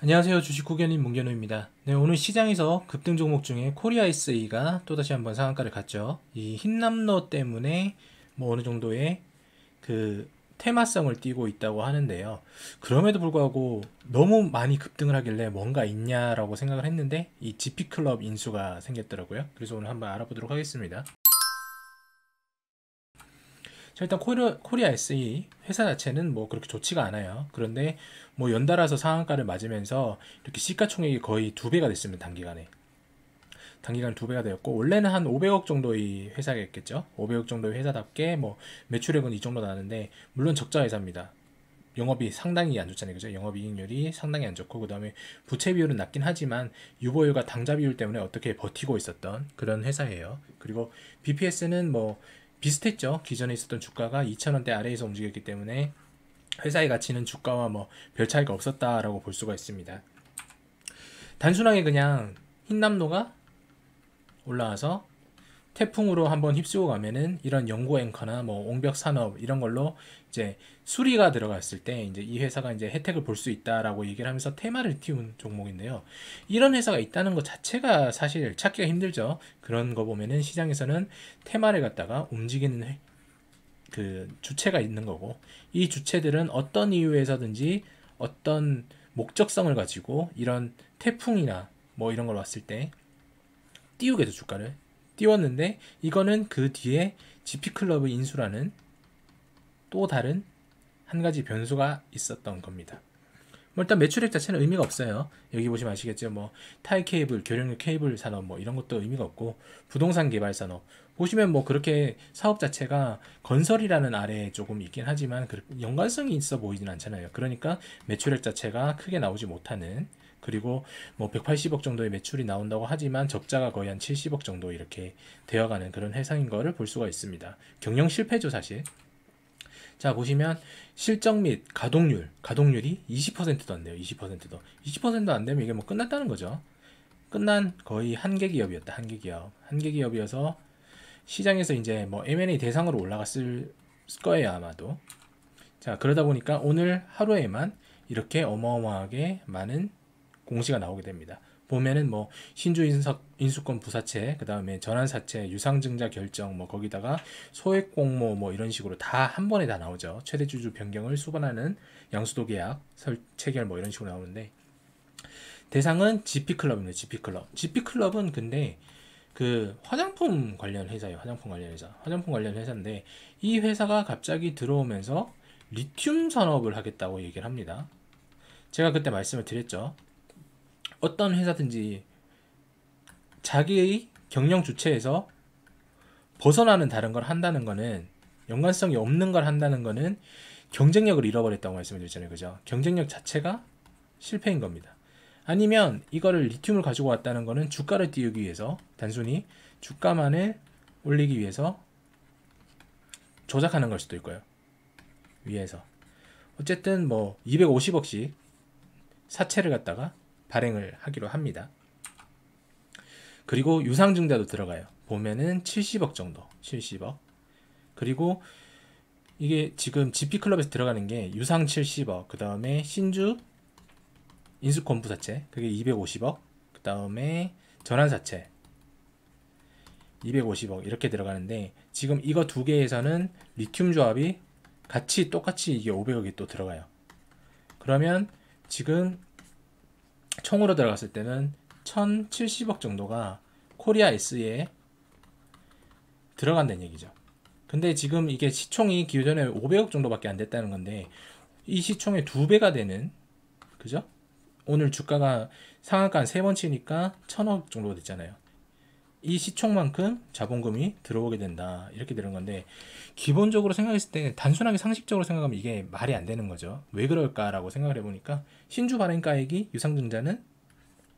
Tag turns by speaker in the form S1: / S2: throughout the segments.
S1: 안녕하세요. 주식구견인 문견우입니다. 네, 오늘 시장에서 급등 종목 중에 코리아SA가 또다시 한번 상한가를 갔죠. 이 흰남노 때문에 뭐 어느 정도의 그 테마성을 띠고 있다고 하는데요. 그럼에도 불구하고 너무 많이 급등을 하길래 뭔가 있냐라고 생각을 했는데 이 GP클럽 인수가 생겼더라고요. 그래서 오늘 한번 알아보도록 하겠습니다. 자, 일단 코리아 SE 회사 자체는 뭐 그렇게 좋지가 않아요. 그런데 뭐 연달아서 상한가를 맞으면서 이렇게 시가총액이 거의 두 배가 됐습니다. 단기간 두 배가 되었고, 원래는 한 500억 정도의 회사겠죠. 500억 정도의 회사답게 뭐 매출액은 이 정도 나는데, 물론 적자 회사입니다. 영업이 상당히 안 좋잖아요. 그죠? 영업이익률이 상당히 안 좋고, 그 다음에 부채 비율은 낮긴 하지만 유보율과 당좌 비율 때문에 어떻게 버티고 있었던 그런 회사예요. 그리고 BPS는 뭐 비슷했죠. 기존에 있었던 주가가 2,000원대 아래에서 움직였기 때문에 회사의 가치는 주가와 뭐 별 차이가 없었다라고 볼 수가 있습니다. 단순하게 그냥 흰남노가 올라와서 태풍으로 한번 휩쓰고 가면은 이런 연구 앵커나 뭐 옹벽 산업 이런 걸로 이제 수리가 들어갔을 때 이제 이 회사가 이제 혜택을 볼 수 있다라고 얘기를 하면서 테마를 띄운 종목인데요. 이런 회사가 있다는 것 자체가 사실 찾기가 힘들죠. 그런 거 보면은 시장에서는 테마를 갖다가 움직이는 그 주체가 있는 거고, 이 주체들은 어떤 이유에서든지 어떤 목적성을 가지고 이런 태풍이나 뭐 이런 걸 왔을 때 띄우게 돼, 주가를 띄웠는데, 이거는 그 뒤에 GP클럽의 인수라는 또 다른 한 가지 변수가 있었던 겁니다. 뭐 일단 매출액 자체는 의미가 없어요. 여기 보시면 아시겠죠. 뭐 타이 케이블, 교량유 케이블 산업 뭐 이런 것도 의미가 없고, 부동산 개발 산업 보시면 뭐 그렇게 사업 자체가 건설이라는 아래에 조금 있긴 하지만 연관성이 있어 보이진 않잖아요. 그러니까 매출액 자체가 크게 나오지 못하는, 그리고 뭐 180억 정도의 매출이 나온다고 하지만 적자가 거의 한 70억 정도 이렇게 되어가는 그런 회사인 거를 볼 수가 있습니다. 경영 실패죠, 사실. 자, 보시면 실적 및 가동률이 20%도 안 돼요. 20%도. 20%도 안 되면 이게 뭐 끝났다는 거죠. 끝난 거의 한계 기업이었다. 한계 기업. 한계 기업이어서 시장에서 이제 뭐 M&A 대상으로 올라갔을 거예요, 아마도. 자, 그러다 보니까 오늘 하루에만 이렇게 어마어마하게 많은 공시가 나오게 됩니다. 보면은 뭐 신주 인수권 부사채, 그 다음에 전환사채, 유상증자 결정, 뭐 거기다가 소액 공모 뭐 이런 식으로 다 한 번에 다 나오죠. 최대 주주 변경을 수반하는 양수도 계약 체결 뭐 이런 식으로 나오는데, 대상은 GP클럽입니다. GP클럽. GP클럽은 근데 그 화장품 관련 회사예요. 화장품 관련 회사. 화장품 관련 회사인데, 이 회사가 갑자기 들어오면서 리튬 산업을 하겠다고 얘기를 합니다. 제가 그때 말씀을 드렸죠. 어떤 회사든지 자기의 경영 주체에서 벗어나는 다른 걸 한다는 거는, 연관성이 없는 걸 한다는 거는 경쟁력을 잃어버렸다고 말씀을 드렸잖아요. 그죠? 경쟁력 자체가 실패인 겁니다. 아니면 이거를 리튬을 가지고 왔다는 거는 주가를 띄우기 위해서, 단순히 주가만을 올리기 위해서 조작하는 걸 수도 있고요. 위에서. 어쨌든 뭐 250억씩 사채를 갖다가 발행을 하기로 합니다. 그리고 유상증자도 들어가요. 보면은 70억 정도. 70억. 그리고 이게 지금 GP클럽에서 들어가는 게 유상 70억, 그 다음에 신주 인수권부사채 그게 250억, 그 다음에 전환사채 250억 이렇게 들어가는데, 지금 이거 두 개에서는 리튬 조합이 같이 똑같이 이게 500억이 또 들어가요. 그러면 지금 총으로 들어갔을 때는 1070억 정도가 코리아 S에 들어간다는 얘기죠. 근데 지금 이게 시총이 기존에 500억 정도밖에 안 됐다는 건데, 이 시총의 두 배가 되는, 그죠? 오늘 주가가 상한가 한 세 번 치니까 1000억 정도 됐잖아요. 이 시총만큼 자본금이 들어오게 된다, 이렇게 되는 건데, 기본적으로 생각했을 때 단순하게 상식적으로 생각하면 이게 말이 안 되는 거죠. 왜 그럴까라고 생각을 해보니까 신주 발행가액이 유상증자는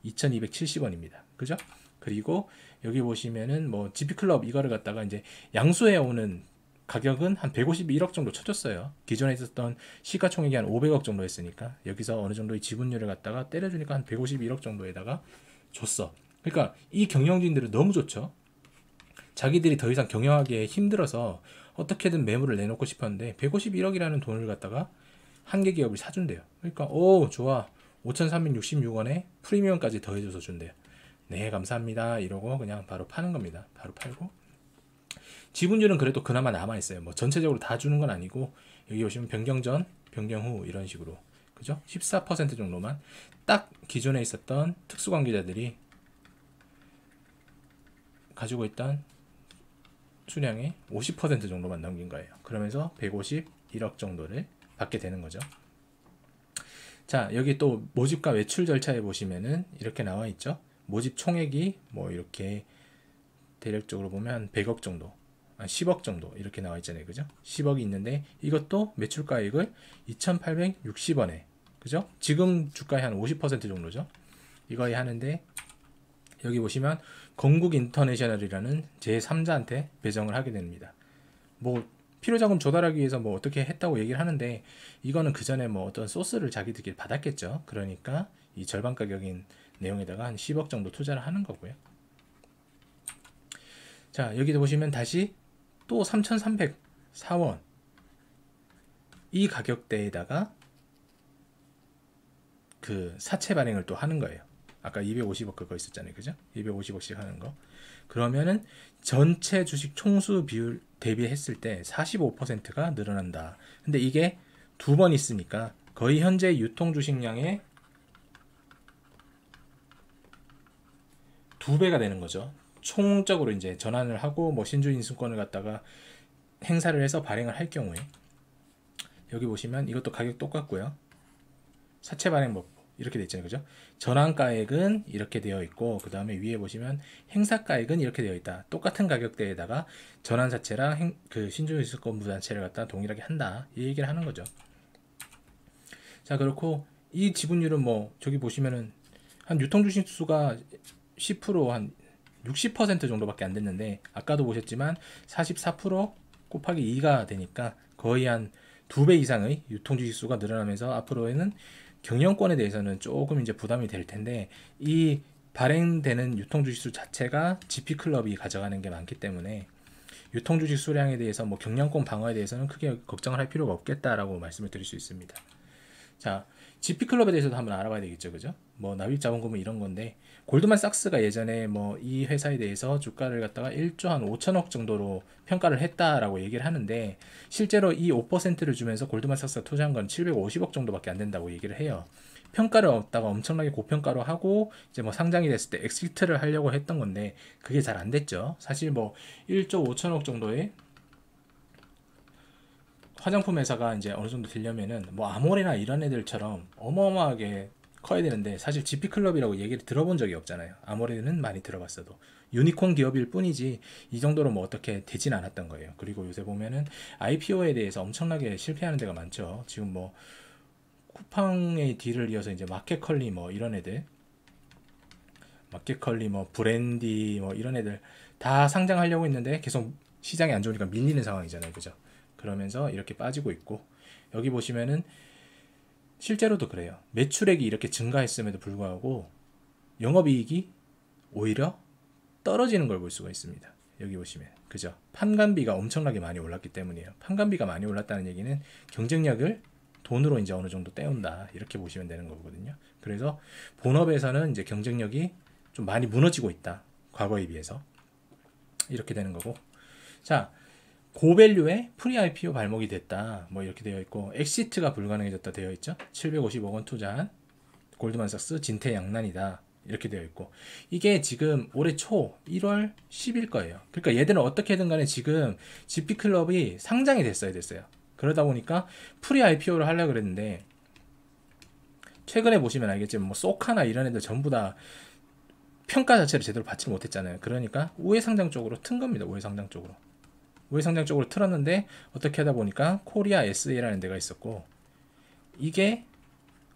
S1: 2270원입니다. 그죠? 그리고 여기 보시면은 뭐 GP클럽 이거를 갖다가 이제 양수해 오는 가격은 한 151억 정도 쳐줬어요. 기존에 있었던 시가총액이 한 500억 정도 했으니까 여기서 어느 정도의 지분율을 갖다가 때려주니까 한 151억 정도에다가 줬어. 그러니까 이 경영진들은 너무 좋죠. 자기들이 더 이상 경영하기에 힘들어서 어떻게든 매물을 내놓고 싶었는데 151억이라는 돈을 갖다가 한계 기업을 사준대요. 그러니까 오 좋아, 5,366원에 프리미엄까지 더해줘서 준대요. 네, 감사합니다. 이러고 그냥 바로 파는 겁니다. 바로 팔고. 지분율은 그래도 그나마 남아있어요. 뭐 전체적으로 다 주는 건 아니고, 여기 보시면 변경 전, 변경 후 이런 식으로. 그죠? 14% 정도만 딱 기존에 있었던 특수관계자들이 가지고 있던 수량의 50% 정도만 넘긴 거예요. 그러면서 151억 정도를 받게 되는 거죠. 자, 여기 또 모집과 외출 절차에 보시면은 이렇게 나와 있죠. 모집 총액이 뭐 이렇게 대략적으로 보면 100억 정도, 10억 정도 이렇게 나와 있잖아요. 그죠? 10억이 있는데 이것도 매출가액을 2,860원에, 그죠? 지금 주가의 한 50% 정도죠. 이거에 하는데 여기 보시면 건국 인터내셔널이라는 제3자한테 배정을 하게 됩니다. 뭐 필요자금 조달하기 위해서 뭐 어떻게 했다고 얘기를 하는데, 이거는 그 전에 뭐 어떤 소스를 자기들끼리 받았겠죠. 그러니까 이 절반 가격인 내용에다가 한 10억 정도 투자를 하는 거고요. 자, 여기도 보시면 다시 또 3,304원 이 가격대에다가 그 사채 발행을 또 하는 거예요. 아까 250억 그거 있었잖아요. 그죠? 250억씩 하는 거. 그러면은 전체 주식 총수 비율 대비했을 때 45%가 늘어난다. 근데 이게 두 번 있으니까 거의 현재 유통 주식량의 2배가 되는 거죠. 총적으로 이제 전환을 하고 뭐 신주 인수권을 갖다가 행사를 해서 발행을 할 경우에, 여기 보시면 이것도 가격 똑같고요. 사채 발행 법 이렇게 돼 있잖아요. 그죠? 전환가액은 이렇게 되어 있고, 그 다음에 위에 보시면 행사가액은 이렇게 되어 있다. 똑같은 가격대에다가 전환사채랑 그 신주인수권 부담채를 갖다 동일하게 한다. 이 얘기를 하는 거죠. 자, 그렇고 이 지분율은 뭐 저기 보시면은 한 유통주식 수가 10%한 60% 정도밖에 안 됐는데, 아까도 보셨지만 44% 곱하기 2가 되니까 거의 한 2배 이상의 유통주식 수가 늘어나면서 앞으로에는 경영권에 대해서는 조금 이제 부담이 될 텐데, 이 발행되는 유통주식수 자체가 GP클럽이 가져가는 게 많기 때문에 유통주식 수량에 대해서 뭐 경영권 방어에 대해서는 크게 걱정을 할 필요가 없겠다라고 말씀을 드릴 수 있습니다. 자, GP클럽에 대해서도 한번 알아봐야 되겠죠. 그죠? 뭐 납입자본금은 이런 건데, 골드만삭스가 예전에 뭐 이 회사에 대해서 주가를 갖다가 1조 한 5천억 정도로 평가를 했다라고 얘기를 하는데, 실제로 이 5%를 주면서 골드만삭스가 투자한 건 750억 정도밖에 안 된다고 얘기를 해요. 평가를 얻다가 엄청나게 고평가로 하고 이제 뭐 상장이 됐을 때 엑시트를 하려고 했던 건데 그게 잘 안 됐죠. 사실 뭐 1조 5천억 정도의 화장품 회사가 이제 어느 정도 되려면은 뭐 아모레나 이런 애들처럼 어마어마하게 커야 되는데, 사실 GP클럽이라고 얘기를 들어본 적이 없잖아요. 아모레는 많이 들어봤어도 유니콘 기업일 뿐이지 이 정도로 뭐 어떻게 되진 않았던 거예요. 그리고 요새 보면은 IPO에 대해서 엄청나게 실패하는 데가 많죠. 지금 뭐 쿠팡의 딜을 이어서 이제 마켓컬리 뭐 이런 애들, 마켓컬리 뭐 브랜디 뭐 이런 애들 다 상장하려고 했는데 계속 시장이 안 좋으니까 밀리는 상황이잖아요. 그죠? 그러면서 이렇게 빠지고 있고, 여기 보시면은 실제로도 그래요. 매출액이 이렇게 증가했음에도 불구하고 영업이익이 오히려 떨어지는 걸 볼 수가 있습니다. 여기 보시면 그죠? 판관비가 엄청나게 많이 올랐기 때문이에요. 판관비가 많이 올랐다는 얘기는 경쟁력을 돈으로 이제 어느 정도 떼온다, 이렇게 보시면 되는 거거든요. 그래서 본업에서는 이제 경쟁력이 좀 많이 무너지고 있다, 과거에 비해서. 이렇게 되는 거고. 자, 고밸류의 프리 IPO 발목이 됐다, 뭐 이렇게 되어 있고, 엑시트가 불가능해졌다 되어 있죠. 750억 원 투자한 골드만삭스 진퇴양난이다, 이렇게 되어 있고, 이게 지금 올해 초 1월 10일 거예요. 그러니까 얘들은 어떻게든 간에 지금 GP클럽이 상장이 됐어요. 그러다 보니까 프리 IPO를 하려고 그랬는데, 최근에 보시면 알겠지만 뭐 소카나 이런 애들 전부 다 평가 자체를 제대로 받지 못했잖아요. 그러니까 우회상장 쪽으로 튼 겁니다. 우회상장 쪽으로 틀었는데, 어떻게 하다 보니까 코리아 SA라는 데가 있었고, 이게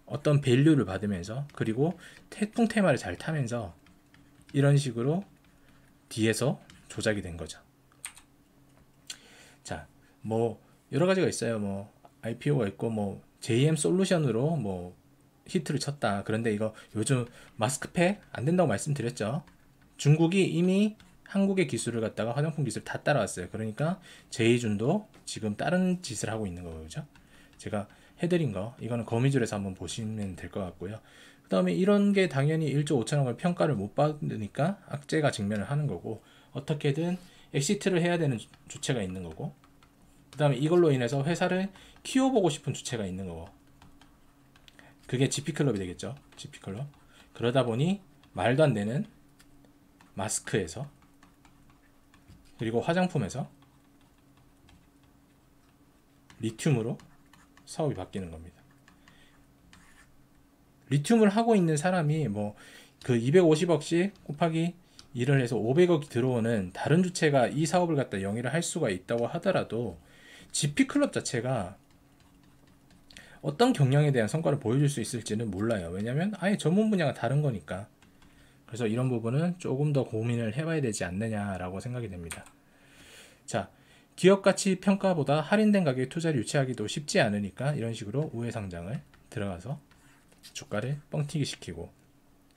S1: 어떤 밸류를 받으면서, 그리고 태풍 테마를 잘 타면서 이런 식으로 뒤에서 조작이 된 거죠. 자, 뭐 여러 가지가 있어요. 뭐 IPO가 있고, 뭐 JM 솔루션으로 뭐 히트를 쳤다. 그런데 이거 요즘 마스크팩 안 된다고 말씀드렸죠. 중국이 이미 한국의 기술을 갖다가 화장품 기술 다 따라왔어요. 그러니까 제이준도 지금 다른 짓을 하고 있는 거죠. 제가 해드린 거, 이거는 거미줄에서 한번 보시면 될 것 같고요. 그 다음에 이런 게 당연히 1조 5천억을 평가를 못 받으니까 악재가 직면을 하는 거고, 어떻게든 엑시트를 해야 되는 주체가 있는 거고, 그 다음에 이걸로 인해서 회사를 키워보고 싶은 주체가 있는 거고, 그게 GP클럽이 되겠죠. GP클럽. 그러다 보니 말도 안 되는 마스크에서, 그리고 화장품에서 리튬으로 사업이 바뀌는 겁니다. 리튬을 하고 있는 사람이 뭐 그 250억씩 곱하기 1을 해서 500억이 들어오는 다른 주체가 이 사업을 갖다 영위를 할 수가 있다고 하더라도 GP클럽 자체가 어떤 경영에 대한 성과를 보여줄 수 있을지는 몰라요. 왜냐면 아예 전문 분야가 다른 거니까. 그래서 이런 부분은 조금 더 고민을 해봐야 되지 않느냐라고 생각이 됩니다. 자, 기업 가치 평가보다 할인된 가격에 투자를 유치하기도 쉽지 않으니까 이런 식으로 우회 상장을 들어가서 주가를 뻥튀기 시키고,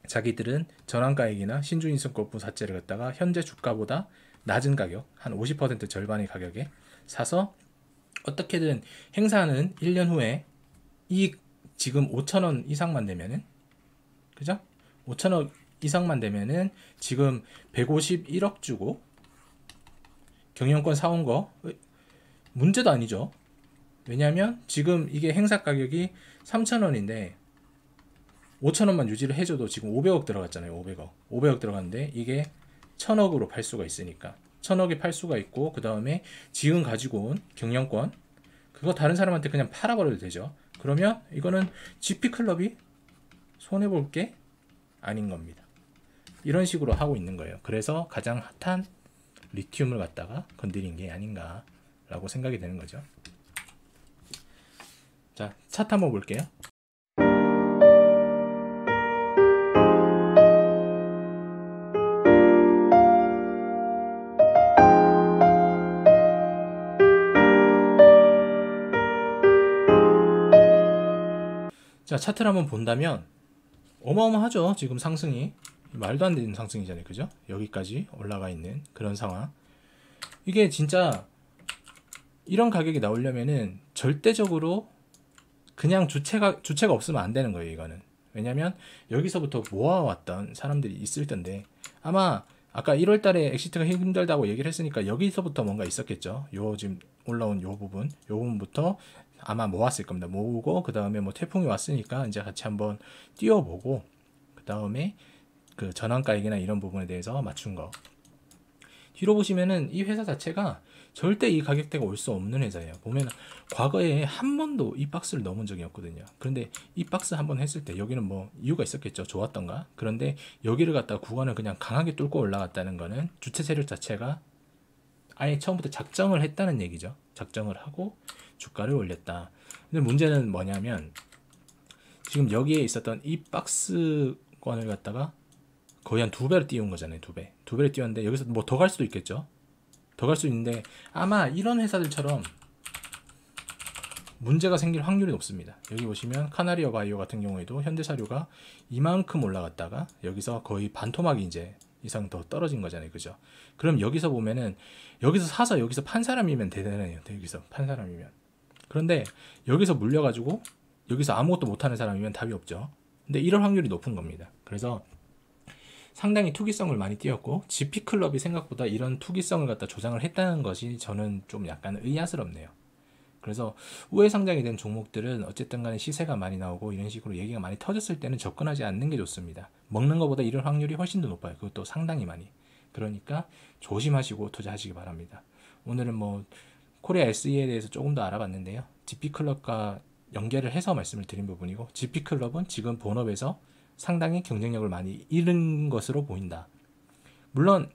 S1: 자기들은 전환가액이나 신주인수급부 자체를 갖다가 현재 주가보다 낮은 가격, 한 50% 절반의 가격에 사서 어떻게든 행사하는 1년 후에 이익 지금 5천원 이상만 되면은, 그죠? 5천억 이상만 되면은 지금 151억 주고 경영권 사온 거 문제도 아니죠. 왜냐하면 지금 이게 행사 가격이 3천원인데 5천원만 유지를 해줘도 지금 500억 들어갔잖아요. 500억 들어갔는데 이게 1000억으로 팔 수가 있으니까 1000억에 팔 수가 있고, 그 다음에 지금 가지고 온 경영권 그거 다른 사람한테 그냥 팔아버려도 되죠. 그러면 이거는 GP클럽이 손해볼 게 아닌 겁니다. 이런 식으로 하고 있는 거예요. 그래서 가장 핫한 리튬을 갖다가 건드린 게 아닌가 라고 생각이 되는 거죠. 자, 차트 한번 볼게요. 자, 차트를 한번 본다면 어마어마하죠. 지금 상승이 말도 안 되는 상승이잖아요. 그죠? 여기까지 올라가 있는 그런 상황. 이게 진짜 이런 가격이 나오려면은 절대적으로 그냥 주체가 없으면 안 되는 거예요. 이거는. 왜냐면 여기서부터 모아왔던 사람들이 있을 텐데, 아마 아까 1월 달에 엑시트가 힘들다고 얘기를 했으니까 여기서부터 뭔가 있었겠죠. 요 지금 올라온 요 부분부터 아마 모았을 겁니다. 모으고 그 다음에 뭐 태풍이 왔으니까 이제 같이 한번 띄워보고, 그 다음에 그 전환가액이나 이런 부분에 대해서 맞춘 거. 뒤로 보시면은 이 회사 자체가 절대 이 가격대가 올 수 없는 회사예요. 보면 과거에 한 번도 이 박스를 넘은 적이 없거든요. 그런데 이 박스 한번 했을 때 여기는 뭐 이유가 있었겠죠. 좋았던가. 그런데 여기를 갖다가 구간을 그냥 강하게 뚫고 올라갔다는 거는 주체 세력 자체가 아예 처음부터 작정을 했다는 얘기죠. 작정을 하고 주가를 올렸다. 근데 문제는 뭐냐면 지금 여기에 있었던 이 박스권을 갖다가 거의 한 2배로 띄운 거잖아요. 2배를 띄웠는데 여기서 뭐 더 갈 수도 있겠죠. 더 갈 수 있는데 아마 이런 회사들처럼 문제가 생길 확률이 높습니다. 여기 보시면 카나리어 바이오 같은 경우에도 현대사료가 이만큼 올라갔다가 여기서 거의 반토막이 이제 이상 더 떨어진 거잖아요. 그죠? 그럼 여기서 보면은 여기서 사서 여기서 판 사람이면 대단해요. 여기서 판 사람이면. 그런데 여기서 물려가지고 여기서 아무것도 못하는 사람이면 답이 없죠. 근데 이럴 확률이 높은 겁니다. 그래서 상당히 투기성을 많이 띄었고, GP클럽이 생각보다 이런 투기성을 갖다 조장을 했다는 것이 저는 좀 약간 의아스럽네요. 그래서 우회 상장이 된 종목들은 어쨌든 간에 시세가 많이 나오고 이런 식으로 얘기가 많이 터졌을 때는 접근하지 않는 게 좋습니다. 먹는 것보다 이런 확률이 훨씬 더 높아요. 그것도 상당히 많이. 그러니까 조심하시고 투자하시기 바랍니다. 오늘은 뭐 코리아 SE에 대해서 조금 더 알아봤는데요. GP클럽과 연계를 해서 말씀을 드린 부분이고, GP클럽은 지금 본업에서 상당히 경쟁력을 많이 잃은 것으로 보인다. 물론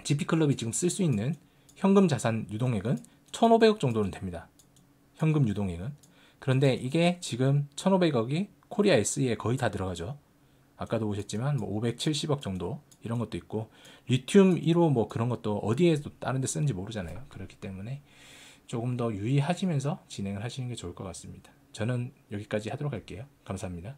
S1: GP클럽이 지금 쓸 수 있는 현금 자산 유동액은 1,500억 정도는 됩니다. 현금 유동액은. 그런데 이게 지금 1,500억이 코리아 SE에 거의 다 들어가죠. 아까도 보셨지만 뭐 570억 정도 이런 것도 있고, 리튬 1호 뭐 그런 것도 어디에 또 다른 데 쓰는지 모르잖아요. 그렇기 때문에 조금 더 유의하시면서 진행을 하시는 게 좋을 것 같습니다. 저는 여기까지 하도록 할게요. 감사합니다.